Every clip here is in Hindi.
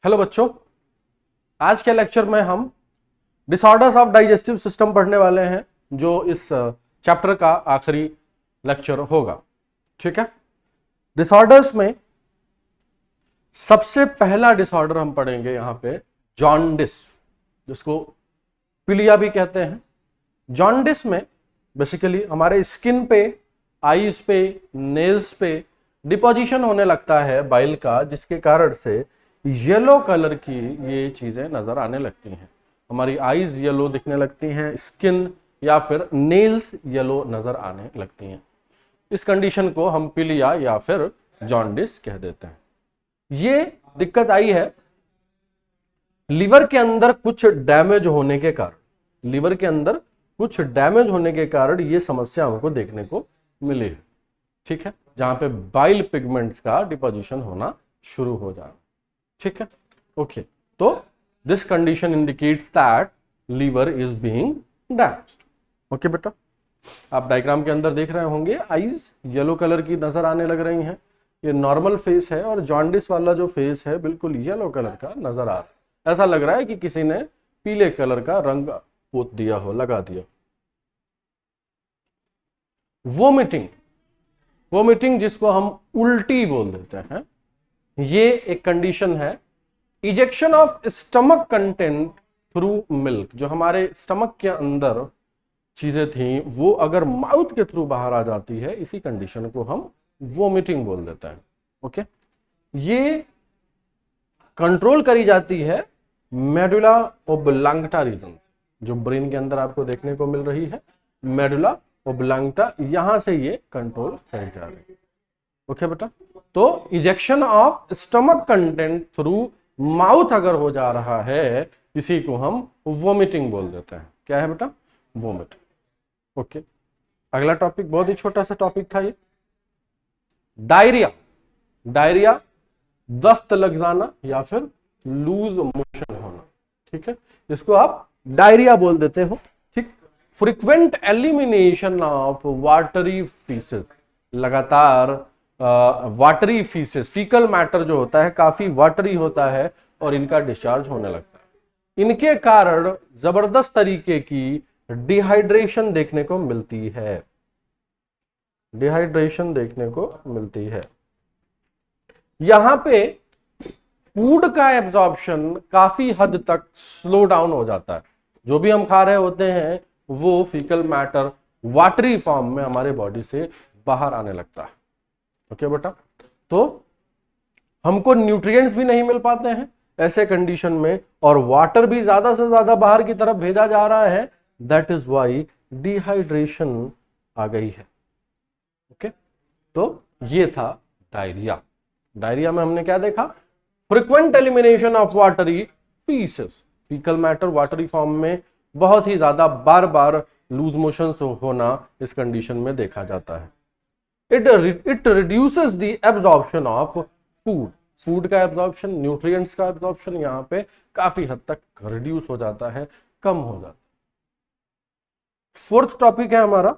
हेलो बच्चों, आज के लेक्चर में हम डिसऑर्डर्स ऑफ डाइजेस्टिव सिस्टम पढ़ने वाले हैं, जो इस चैप्टर का आखिरी लेक्चर होगा। ठीक है। डिसऑर्डर्स में सबसे पहला डिसऑर्डर हम पढ़ेंगे यहां पे जॉन्डिस, जिसको पीलिया भी कहते हैं। जॉन्डिस में बेसिकली हमारे स्किन पे, आईज पे, नेल्स पे डिपोजिशन होने लगता है बाइल का, जिसके कारण से येलो कलर की ये चीजें नजर आने लगती हैं। हमारी आईज येलो दिखने लगती हैं, स्किन या फिर नेल्स येलो नजर आने लगती हैं। इस कंडीशन को हम पीलिया या फिर जॉन्डिस कह देते हैं। ये दिक्कत आई है लीवर के अंदर कुछ डैमेज होने के कारण। लीवर के अंदर कुछ डैमेज होने के कारण ये समस्या हमको देखने को मिली है। ठीक है, जहां पे बाइल पिगमेंट्स का डिपोजिशन होना शुरू हो जाए। ठीक है, ओके। तो this condition indicates that liver is being damaged. Okay बेटा, आप डायग्राम के अंदर देख रहे होंगे आईज येलो कलर की नजर आने लग रही हैं। ये नॉर्मल फेस है और जॉन्डिस वाला जो फेस है बिल्कुल येलो कलर का नजर आ रहा है। ऐसा लग रहा है कि किसी ने पीले कलर का रंग पोत दिया हो, लगा दिया। वोमिटिंग, वोमिटिंग जिसको हम उल्टी बोल देते हैं, ये एक कंडीशन है। Ejection of stomach content through milk, जो हमारे स्टमक के अंदर चीजें थी वो अगर माउथ के थ्रू बाहर आ जाती है, इसी कंडीशन को हम वोमिटिंग बोल देते हैं। ओके, ये कंट्रोल करी जाती है मेडुला ओब्लांगटा रीजन से, जो ब्रेन के अंदर आपको देखने को मिल रही है। मेडुला ओब्लांगटा, यहां से ये कंट्रोल करी जा रही है। ओके बेटा, तो ejection of stomach content through mouth अगर हो जा रहा है, इसी को हम वोमिटिंग बोल देते हैं। क्या है बेटा? वोमिट। ओके, अगला टॉपिक बहुत ही छोटा सा टॉपिक था ये, डायरिया। डायरिया दस्त लग जाना या फिर लूज मोशन होना। ठीक है, इसको आप डायरिया बोल देते हो। ठीक, frequent elimination of watery faeces, लगातार वाटरी फीसेस, फीकल मैटर जो होता है काफी वाटरी होता है और इनका डिस्चार्ज होने लगता है। इनके कारण जबरदस्त तरीके की डिहाइड्रेशन देखने को मिलती है। डिहाइड्रेशन देखने को मिलती है। यहां पे फूड का एब्जॉर्प्शन काफी हद तक स्लो डाउन हो जाता है। जो भी हम खा रहे होते हैं वो फीकल मैटर वाटरी फॉर्म में हमारे बॉडी से बाहर आने लगता है। ओके बेटा, तो हमको न्यूट्रिएंट्स भी नहीं मिल पाते हैं ऐसे कंडीशन में, और वाटर भी ज्यादा से ज्यादा बाहर की तरफ भेजा जा रहा है। दैट इज वाई डिहाइड्रेशन आ गई है। ओके, तो ये था डायरिया। डायरिया में हमने क्या देखा? Frequent elimination of watery pieces, faecal matter watery form में बहुत ही ज्यादा बार बार लूज मोशन होना इस कंडीशन में देखा जाता है। It reduces the absorption of food, food का एब्जॉर्प्शन, न्यूट्रिएंट्स का एब्जॉर्प्शन यहां पे काफी हद तक रिड्यूस हो जाता है, कम हो जाता है। फोर्थ टॉपिक है हमारा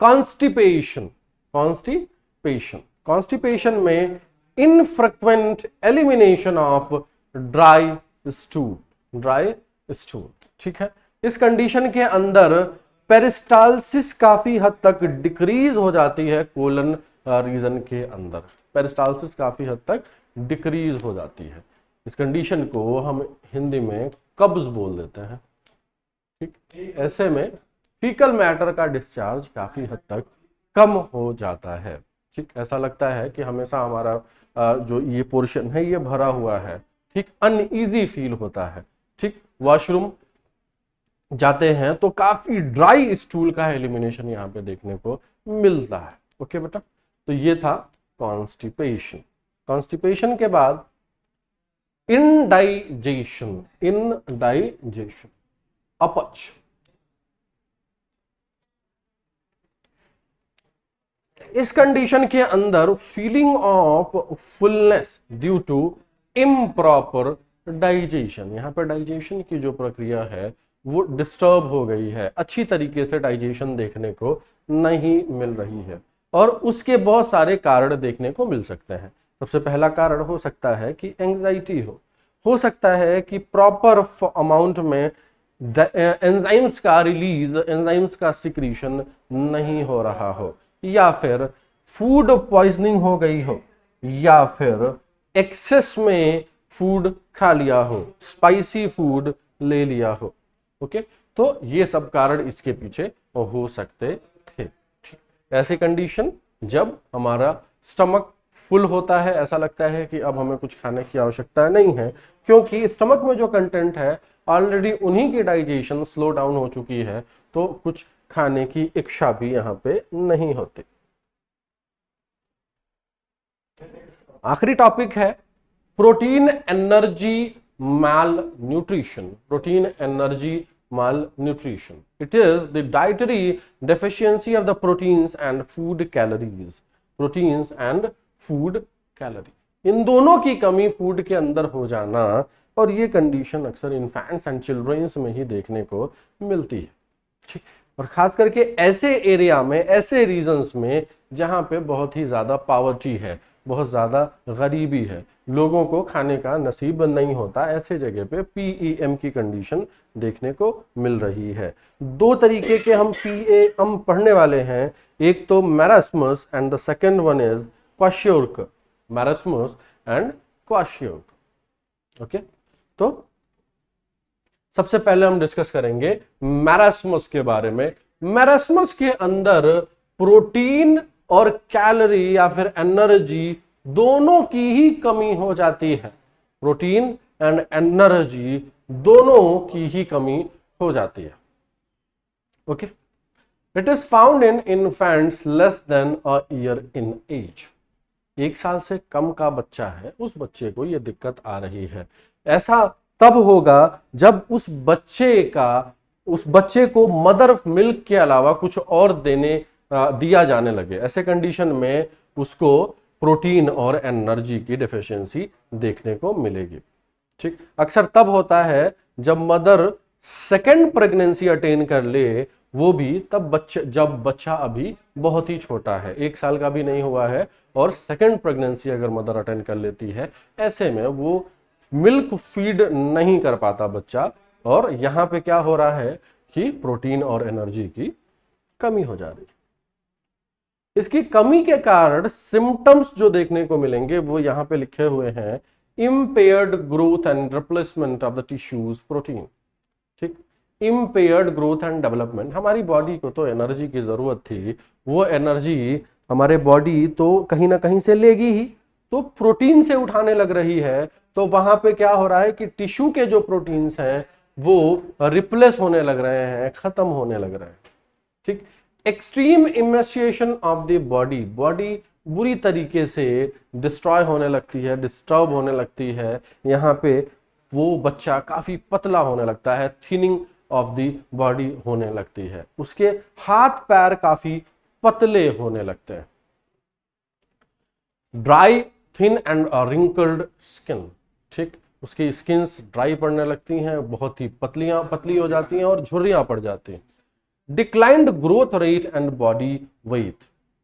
कॉन्स्टिपेशन। कॉन्स्टिपेशन, कॉन्स्टिपेशन में infrequent elimination of dry stool, dry stool. ठीक है, इस कंडीशन के अंदर पेरिस्टाल्सिस काफी हद तक डिक्रीज हो जाती है कोलन रीजन के अंदर। पेरिस्टाल्सिस काफी हद तक डिक्रीज हो जाती है। इस कंडीशन को हम हिंदी में कब्ज बोल देते हैं। ठीक, ऐसे में फीकल मैटर का डिस्चार्ज काफी हद तक कम हो जाता है। ठीक, ऐसा लगता है कि हमेशा हमारा जो ये पोर्शन है ये भरा हुआ है। ठीक, अनईजी फील होता है। ठीक, वॉशरूम जाते हैं तो काफी ड्राई स्टूल का एलिमिनेशन यहाँ पे देखने को मिलता है। ओके बेटा, तो ये था कॉन्स्टिपेशन। कॉन्स्टिपेशन के बाद इनडाइजेशन, इनडाइजेशन, अपच। इस कंडीशन के अंदर feeling of fullness due to improper digestion, यहां पर डाइजेशन की जो प्रक्रिया है वो डिस्टर्ब हो गई है, अच्छी तरीके से डाइजेशन देखने को नहीं मिल रही है, और उसके बहुत सारे कारण देखने को मिल सकते हैं। सबसे पहला कारण हो सकता है कि एंजाइटी हो सकता है कि प्रॉपर अमाउंट में एंजाइम्स का रिलीज, एंजाइम्स का सिक्रीशन नहीं हो रहा हो, या फिर फूड पॉइजनिंग हो गई हो, या फिर एक्सेस में फूड खा लिया हो, स्पाइसी फूड ले लिया हो। ओके, तो ये सब कारण इसके पीछे हो सकते थे। ऐसी कंडीशन जब हमारा स्टमक फुल होता है, ऐसा लगता है कि अब हमें कुछ खाने की आवश्यकता नहीं है, क्योंकि स्टमक में जो कंटेंट है ऑलरेडी उन्हीं की डाइजेशन स्लो डाउन हो चुकी है, तो कुछ खाने की इच्छा भी यहाँ पे नहीं होती। आखिरी टॉपिक है protein energy malnutrition. Protein energy malnutrition, it is the dietary deficiency of the proteins and food calories. Proteins and food calorie, इन दोनों की कमी फूड के अंदर हो जाना, और ये कंडीशन अक्सर इन्फेंट्स एंड चिल्ड्रंस में ही देखने को मिलती है। ठीक, और खास करके ऐसे एरिया में, ऐसे रीजन्स में जहां पे बहुत ही ज्यादा पॉवर्टी है, बहुत ज्यादा गरीबी है, लोगों को खाने का नसीब नहीं होता, ऐसे जगह पे पीईएम की कंडीशन देखने को मिल रही है। दो तरीके के हम पीईएम पढ़ने वाले हैं, एक तो marasmus and the second one is kwashiorkor. Marasmus and kwashiorkor. Okay, तो सबसे पहले हम डिस्कस करेंगे मैरास्मस के बारे में। मैरास्मस के अंदर प्रोटीन और कैलोरी या फिर एनर्जी दोनों की ही कमी हो जाती है। प्रोटीन एंड एनर्जी दोनों की ही कमी हो जाती है। Okay, it is found in infants less than a year in age. 1 साल से कम का बच्चा है, उस बच्चे को यह दिक्कत आ रही है। ऐसा तब होगा जब उस बच्चे को मदर मिल्क के अलावा कुछ और दिया जाने लगे। ऐसे कंडीशन में उसको प्रोटीन और एनर्जी की डेफिशिएंसी देखने को मिलेगी। ठीक, अक्सर तब होता है जब मदर सेकेंड प्रेगनेंसी अटेन कर ले, वो भी तब जब बच्चा अभी बहुत ही छोटा है, 1 साल का भी नहीं हुआ है, और सेकेंड प्रेगनेंसी अगर मदर अटेंड कर लेती है, ऐसे में वो मिल्क फीड नहीं कर पाता बच्चा, और यहां पे क्या हो रहा है कि प्रोटीन और एनर्जी की कमी हो जा रही है। इसकी कमी के कारण सिम्टम्स जो देखने को मिलेंगे वो यहां पे लिखे हुए हैं, impaired growth and replacement of the tissues protein. ठीक, इम्पेयर्ड ग्रोथ एंड डेवलपमेंट। हमारी बॉडी को तो एनर्जी की जरूरत थी, वो एनर्जी हमारे बॉडी तो कहीं ना कहीं से लेगी ही, तो प्रोटीन से उठाने लग रही है, तो वहां पे क्या हो रहा है कि टिश्यू के जो प्रोटीन्स हैं वो रिप्लेस होने लग रहे हैं, खत्म होने लग रहे हैं। ठीक, extreme emaciation of the body, body बुरी तरीके से डिस्ट्रॉय होने लगती है, डिस्टर्ब होने लगती है। यहाँ पे वो बच्चा काफी पतला होने लगता है, थिनिंग ऑफ द बॉडी होने लगती है, उसके हाथ पैर काफी पतले होने लगते हैं। Dry, thin and wrinkled skin. ठीक, उसकी स्किन्स ड्राई पड़ने लगती हैं, बहुत ही पतली हो जाती हैं और झुर्रियां पड़ जाती हैं। Declined growth rate and body weight.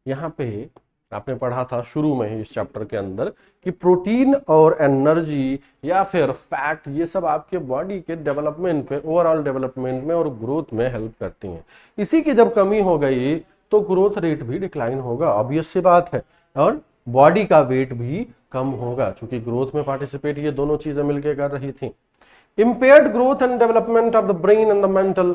यहाँ पे आपने पढ़ा था शुरू में ही इस चैप्टर के अंदर कि प्रोटीन और एनर्जी या फिर फैट, ये सब आपके बॉडी के डेवलपमेंट पे, ओवरऑल डेवलपमेंट में और ग्रोथ में हेल्प करती हैं। इसी की जब कमी हो गई तो ग्रोथ रेट भी डिक्लाइन होगा, ऑब्वियस सी बात है, और बॉडी का वेट भी कम होगा, क्योंकि ग्रोथ में पार्टिसिपेट ये दोनों चीजें मिलकर कर रही थी। Impaired growth and development of the brain and the mental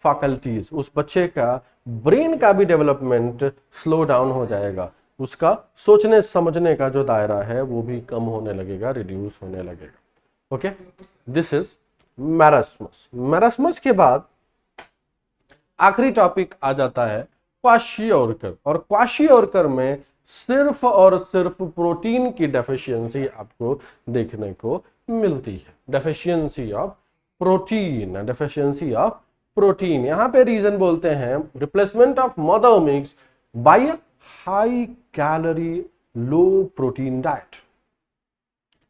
faculties. उस बच्चे का ब्रेन का भी डेवलपमेंट स्लो डाउन हो जाएगा, उसका सोचने समझने का जो दायरा है वो भी कम होने लगेगा, रिड्यूस होने लगेगा। Okay, this is marasmus. Marasmus के बाद आखिरी टॉपिक आ जाता है क्वाशियोर्कर, और क्वाशियोर्कर में सिर्फ और सिर्फ प्रोटीन की डेफिशिएंसी आपको देखने को मिलती है। Deficiency of protein, deficiency of protein. यहां पे रीजन बोलते हैं replacement of mother milk by high calorie low protein diet.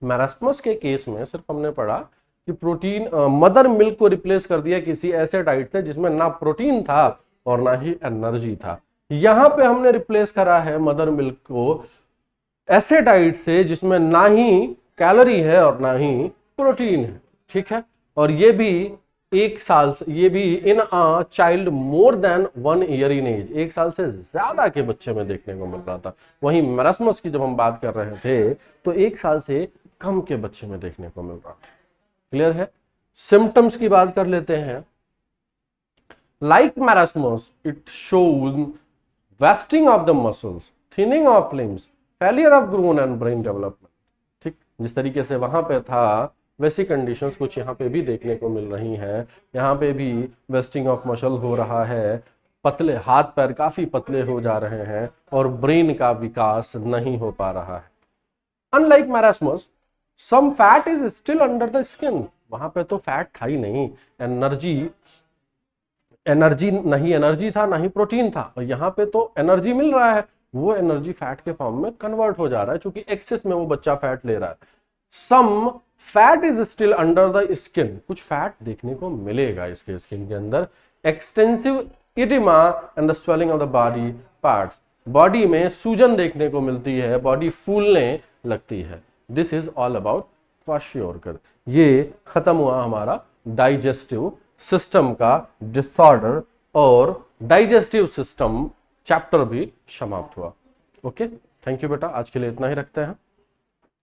Marasmus के केस में सिर्फ हमने पढ़ा कि प्रोटीन मदर मिल्क को रिप्लेस कर दिया किसी ऐसे डाइट से जिसमें ना प्रोटीन था और ना ही एनर्जी था। यहां पे हमने रिप्लेस करा है मदर मिल्क को ऐसे डाइट से जिसमें ना ही कैलोरी है और ना ही प्रोटीन है, ठीक है। और ये भी 1 साल से, ये भी in a child more than 1 year in age, 1 साल से ज्यादा के बच्चे में देखने को मिल रहा था। वहीं मैरास्मस की जब हम बात कर रहे थे तो 1 साल से कम के बच्चे में देखने को मिल रहा था। क्लियर है। सिम्टम्स की बात कर लेते हैं। Like marasmus it shows wasting of the muscles, thinning of limbs, failure of grown and brain development. ठीक, जिस तरीके से वहां पे था वैसी कंडीशंस कुछ यहाँ पे भी देखने को मिल रही हैं। यहाँ पे भी वेस्टिंग ऑफ मसल हो रहा है, पतले हाथ पैर काफी पतले हो जा रहे हैं और ब्रेन का विकास नहीं हो पा रहा है। Unlike marasmus some fat is still under the skin, वहां पे तो फैट था ही नहीं, एनर्जी था, ना ही प्रोटीन था। और यहाँ पे तो एनर्जी मिल रहा है, वो एनर्जी फैट के फॉर्म में कन्वर्ट हो जा रहा है, क्योंकि एक्सेस में वो बच्चा फैट ले रहा है। Some fat is still under the skin, कुछ फैट देखने को मिलेगा इसके स्किन के अंदर। Extensive oedema and the swelling of the body parts, body में सूजन देखने को मिलती है, बॉडी फूलने लगती है। This is all about kwashiorkor. ये खत्म हुआ हमारा डाइजेस्टिव सिस्टम का डिसऑर्डर, और डाइजेस्टिव सिस्टम चैप्टर भी समाप्त हुआ। ओके, थैंक यू बेटा, आज के लिए इतना ही रखते हैं।